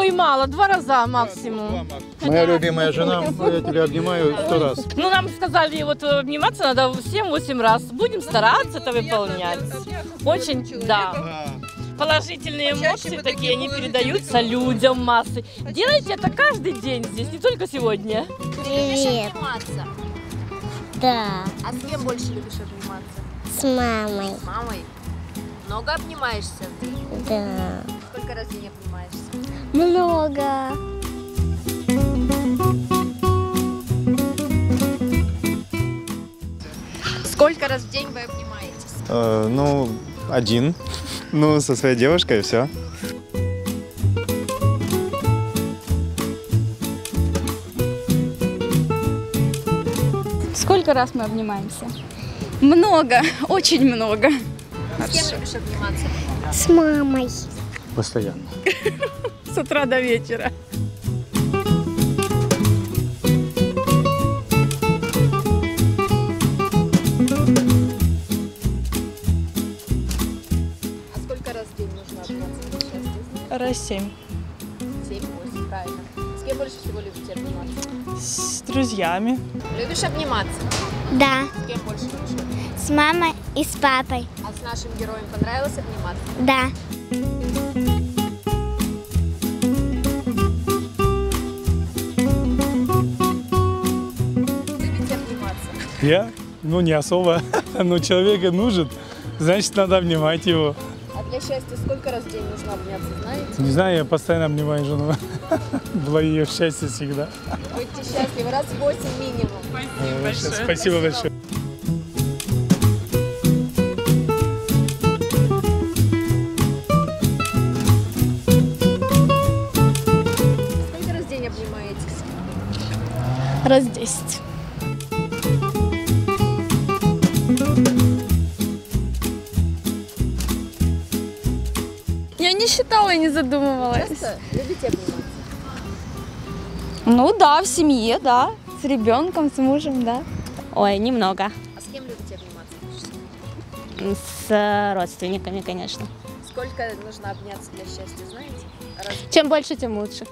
Ой, мало, 2 раза максимум. Моя любимая жена, я тебя обнимаю 100 раз. Ну, нам сказали, вот обниматься надо 7-8 раз. Будем стараться это выполнять. Очень, да. Положительные эмоции такие, они передаются людям массы. Делайте это каждый день здесь, не только сегодня. Привет. Обниматься? Да, А с кем больше любишь обниматься? с мамой. С мамой? Много обнимаешься? Да. Сколько раз в день обнимаешься? Много. Сколько раз в день вы обнимаетесь? Ну, один. Ну, со своей девушкой и все. Сколько раз мы обнимаемся? Много, очень много. С кем любишь обниматься? С мамой. Постоянно. С утра до вечера. А сколько раз в день нужно обниматься для счастья? Раз 7. 7-8, правильно. С кем больше всего любите обниматься? С друзьями. Любишь обниматься? Да, С кем больше любишь обниматься? с мамой и с папой. А с нашим героем понравилось обниматься? Да. Любите обниматься? Я? Ну, не особо. Но человека нужен, значит, надо обнимать его. А для счастья сколько раз в день нужно обняться, знаете? Не знаю, я постоянно обнимаю жену. Было ее счастье всегда. Будьте счастливы, раз в 8 минимум. Спасибо большое. Сколько раз в день обнимаетесь? Раз 10. Я не считала и не задумывалась. Часто любите обниматься? Ну да, в семье, да. С ребенком, с мужем, да. Ой, немного. А с кем любите обниматься? С родственниками, конечно. Сколько нужно обняться для счастья, знаете? Раз в Чем больше, тем лучше.